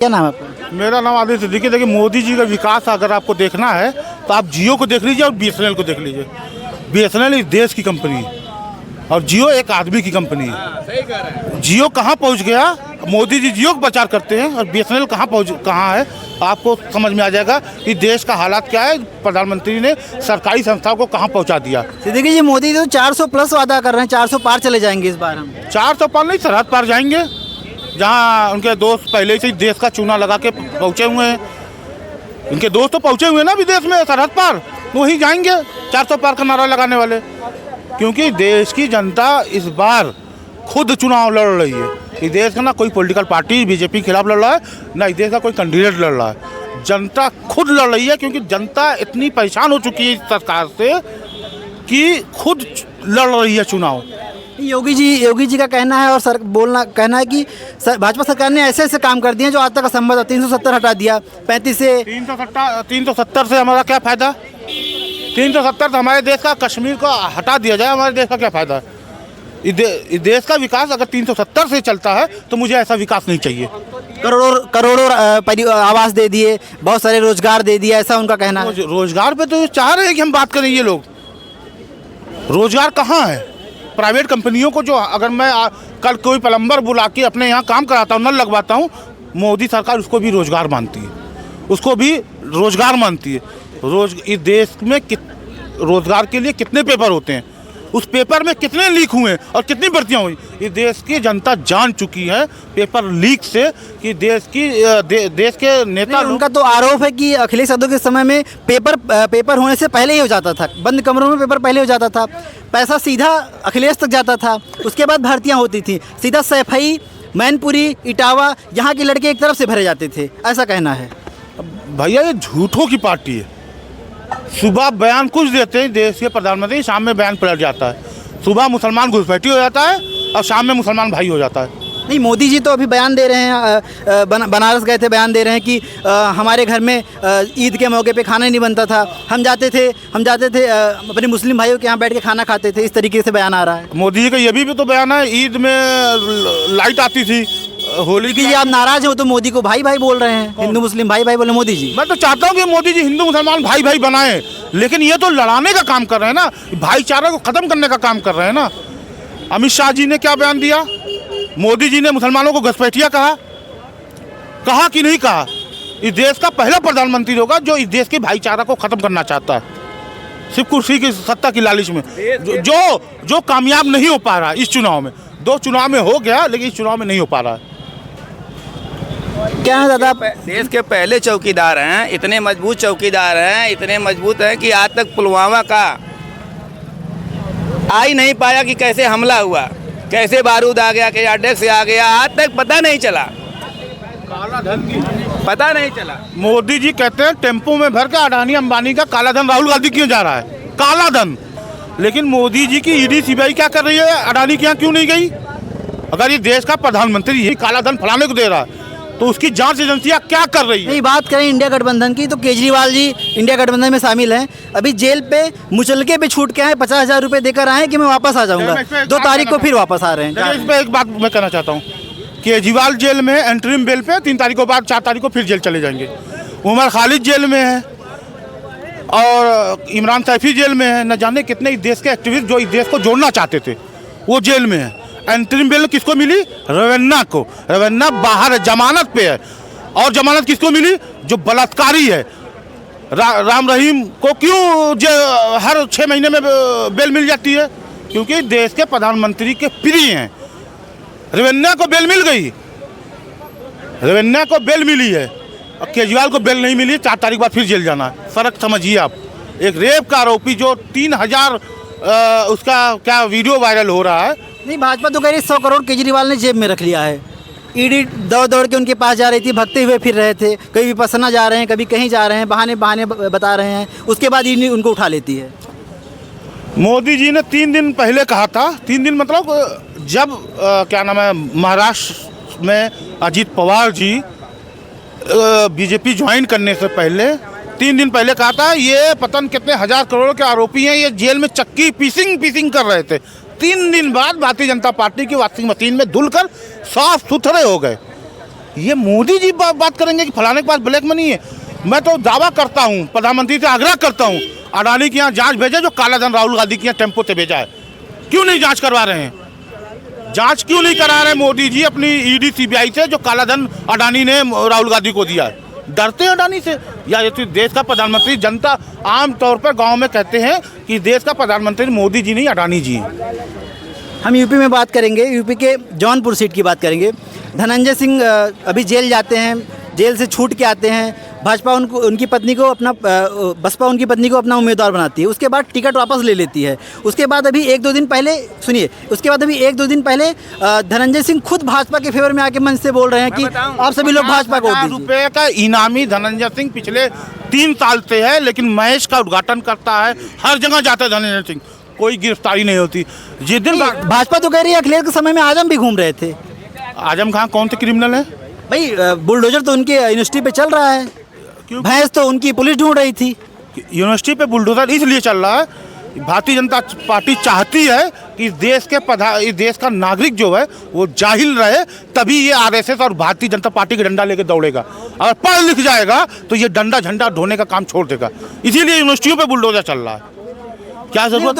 क्या नाम है आपका? मेरा नाम आदित्य सिद्दीकी। देखिए, मोदी जी का विकास अगर आपको देखना है तो आप जियो को देख लीजिए और BSNL को देख लीजिए। BSNL इस देश की कंपनी है और जियो एक आदमी की कंपनी है। सही कह रहे हैं। जियो कहाँ पहुँच गया, मोदी जी जियो को प्रचार करते हैं और BSNL कहाँ है, आपको समझ में आ जाएगा कि देश का हालात क्या है। प्रधानमंत्री ने सरकारी संस्थाओं को कहाँ पहुँचा दिया। सिद्दीकी जी, मोदी तो 400 प्लस वादा कर रहे हैं, 400 पार चले जाएंगे इस बार हम। 400 पार नहीं, सरहद पार जाएंगे। जहाँ उनके दोस्त पहले से ही देश का चूना लगा के पहुँचे हुए हैं, उनके दोस्त तो पहुँचे हुए हैं ना विदेश में, सरहद पार वहीं जाएंगे 400 पार का नारा लगाने वाले। क्योंकि देश की जनता इस बार खुद चुनाव लड़ रही है। इस देश का ना कोई पॉलिटिकल पार्टी बीजेपी के खिलाफ लड़ रहा है, ना इस देश का कोई कैंडिडेट लड़ रहा है। जनता खुद लड़ रही है, क्योंकि जनता इतनी परेशान हो चुकी है इस सरकार से कि खुद लड़ रही है चुनाव। योगी जी का कहना है और कहना है कि भाजपा सरकार ने ऐसे ऐसे काम कर दिए हैं जो आज तक असंभव था। 370 हटा दिया, 35 से 370 से हमारा क्या फ़ायदा। 370 से हमारे देश का कश्मीर को हटा दिया जाए, हमारे देश का क्या फ़ायदा है। इस देश का विकास अगर 370 से चलता है तो मुझे ऐसा विकास नहीं चाहिए। करोड़ों आवास दे दिए, बहुत सारे रोजगार दे दिया, ऐसा उनका कहना है। रोजगार पे तो चाह रहे हैं कि हम बात करें। ये लोग रोजगार कहाँ है। प्राइवेट कंपनियों को जो अगर मैं कल कोई प्लम्बर बुला के अपने यहाँ काम कराता हूँ, नल लगवाता हूँ, मोदी सरकार उसको भी रोजगार मानती है, उसको भी रोजगार मानती है। इस देश में रोजगार के लिए कितने पेपर होते हैं, उस पेपर में कितने लीक हुए और कितनी भर्तियाँ हुई, इस देश की जनता जान चुकी है पेपर लीक से कि देश के नेता। उनका तो आरोप है कि अखिलेश यादव के समय में पेपर होने से पहले ही हो जाता था, बंद कमरों में पेपर पहले हो जाता था, पैसा सीधा अखिलेश तक जाता था, उसके बाद भर्तियाँ होती थी, सीधा सैफई, मैनपुरी, इटावा, यहाँ के लड़के एक तरफ से भरे जाते थे, ऐसा कहना है। भैया ये झूठों की पार्टी है। सुबह बयान कुछ देते हैं देश के प्रधानमंत्री, शाम में बयान पलट जाता है। सुबह मुसलमान घुसपैठी हो जाता है और शाम में मुसलमान भाई हो जाता है। नहीं, मोदी जी तो अभी बयान दे रहे हैं, बनारस गए थे, बयान दे रहे हैं कि हमारे घर में ईद के मौके पे खाना नहीं बनता था, हम जाते थे अपने मुस्लिम भाइयों के यहाँ बैठ के खाना खाते थे। इस तरीके से बयान आ रहा है। मोदी जी का ये भी तो बयान है, ईद में लाइट आती थी, होली की। आप नाराज हो तो मोदी को भाई भाई बोल रहे हैं, हिंदू मुस्लिम भाई भाई बोले मोदी जी। मैं तो चाहता हूँ कि मोदी जी हिंदू मुसलमान भाई भाई बनाए, लेकिन ये तो लड़ाने का काम कर रहे हैं ना, भाईचारा को खत्म करने का काम कर रहे हैं ना। अमित शाह जी ने क्या बयान दिया, मोदी जी ने मुसलमानों को घुसपैठिया कहा कि नहीं कहा। इस देश का पहला प्रधानमंत्री होगा जो इस देश के भाईचारा को खत्म करना चाहता है, सिर्फ कुर्सी की सत्ता की लालच में, जो कामयाब नहीं हो पा रहा है। इस चुनाव में 2 चुनाव में हो गया, लेकिन इस चुनाव में नहीं हो पा रहा है। क्या है दादा, देश के पहले चौकीदार हैं, इतने मजबूत चौकीदार हैं, इतने मजबूत हैं कि आज तक पुलवामा का आ ही नहीं पाया कि कैसे हमला हुआ, कैसे बारूद आ गया, कैसे अटैक आ गया, आज तक पता नहीं चला, काला धन की पता नहीं चला। मोदी जी कहते हैं टेम्पो में भर के अडानी अंबानी का काला धन राहुल गांधी क्यों जा रहा है, काला धन। लेकिन मोदी जी की ईडी सीबीआई क्या कर रही है, अडानी के यहाँ क्यों नहीं गई। अगर ये देश का प्रधानमंत्री ये काला धन फैलाने को दे रहा है तो उसकी जांच एजेंसियां क्या कर रही है। नहीं, बात करें इंडिया गठबंधन की तो केजरीवाल जी इंडिया गठबंधन में शामिल हैं। अभी जेल पे मुचलके पे छूट के आए, 50,000 रुपए देकर आए कि मैं वापस आ जाऊंगा, 2 तारीख को फिर वापस आ रहे हैं। इस पर एक बात मैं कहना चाहता हूँ, केजरीवाल जेल में एंट्रीम बेल पे 3 तारीख को बाद 4 तारीख को फिर जेल चले जाएंगे। उमर खालिद जेल में है और इमरान सैफी जेल में है। न जाने कितने इस देश के एक्टिविस्ट जो इस देश को जोड़ना चाहते थे वो जेल में है। एंट्रीम बेल किसको मिली, रवन्ना को। रवन्ना बाहर जमानत पे है, और जमानत किसको मिली, जो बलात्कारी है। राम रहीम को क्यों हर 6 महीने में बेल मिल जाती है, क्योंकि देश के प्रधानमंत्री के प्रिय हैं। रवन्ना को बेल मिल गई, रवन्ना को बेल मिली है और केजरीवाल को बेल नहीं मिली। 4 तारीख बाद फिर जेल जाना है। फर्क समझिए आप। एक रेप का आरोपी जो 3000 उसका क्या वीडियो वायरल हो रहा है। नहीं, भाजपा तो कह रही 100 करोड़ केजरीवाल ने जेब में रख लिया है। ईडी दौड़ के उनके पास जा रही थी, भगते हुए फिर रहे थे, कभी विपස්සना जा रहे हैं, कभी कहीं जा रहे हैं, बहाने बता रहे हैं, उसके बाद ईडी उनको उठा लेती है। मोदी जी ने 3 दिन पहले कहा था, 3 दिन मतलब जब क्या नाम है, महाराष्ट्र में अजीत पवार जी बीजेपी ज्वाइन करने से पहले 3 दिन पहले कहा था ये पता नहीं कितने 1000 करोड़ के आरोपी हैं, ये जेल में चक्की पीसिंग कर रहे थे। 3 दिन बाद भारतीय जनता पार्टी की वॉशिंग मशीन में धुलकर साफ सुथरे हो गए। ये मोदी जी बात करेंगे कि फलाने के पास ब्लैक मनी है। मैं तो दावा करता हूँ, प्रधानमंत्री से आग्रह करता हूँ, अडानी के यहाँ जांच भेजे जो काला धन राहुल गांधी के यहाँ टेम्पो से भेजा है। क्यों नहीं जांच करवा रहे हैं? जांच क्यों नहीं करा रहे मोदी जी अपनी ईडी सीबीआई से जो काला धन अडानी ने राहुल गांधी को दिया है? डरते हैं अडानी से? या ये तो देश का प्रधानमंत्री, जनता आम तौर पर गांव में कहते हैं कि देश का प्रधानमंत्री मोदी जी नहीं अडानी जी हैं। हम यूपी में बात करेंगे, यूपी के जौनपुर सीट की बात करेंगे। धनंजय सिंह अभी जेल जाते हैं, जेल से छूट के आते हैं। भाजपा उनकी पत्नी को अपना बसपा उनकी पत्नी को अपना उम्मीदवार बनाती है, उसके बाद टिकट वापस ले लेती है। उसके बाद अभी एक दो दिन पहले धनंजय सिंह खुद भाजपा के फेवर में आके मंच से बोल रहे हैं कि आप सभी लोग भाजपा को वोट दीजिए। रुपए का इनामी धनंजय सिंह पिछले 3 साल से है, लेकिन महेश का उद्घाटन करता है, हर जगह जाता है धनंजय सिंह, कोई गिरफ्तारी नहीं होती। जिस दिन भाजपा तो कह रही है अखिलेश के समय में आजम भी घूम रहे थे। आजम खान कौन से क्रिमिनल है भाई? बुलडोजर तो उनके यूनिवर्सिटी पे चल रहा है, भैंस तो उनकी पुलिस ढूंढ रही थी। यूनिवर्सिटी पे बुलडोजर इसलिए चल रहा है, भारतीय जनता पार्टी चाहती है कि इस देश का नागरिक जो है वो जाहिल रहे, तभी ये आरएसएस और भारतीय जनता पार्टी का डंडा लेके दौड़ेगा। अगर पढ़ लिख जाएगा तो ये डंडा झंडा ढोने का काम छोड़ देगा, इसीलिए यूनिवर्सिटियों पे बुलडोजर चल रहा है। क्या जरूरत?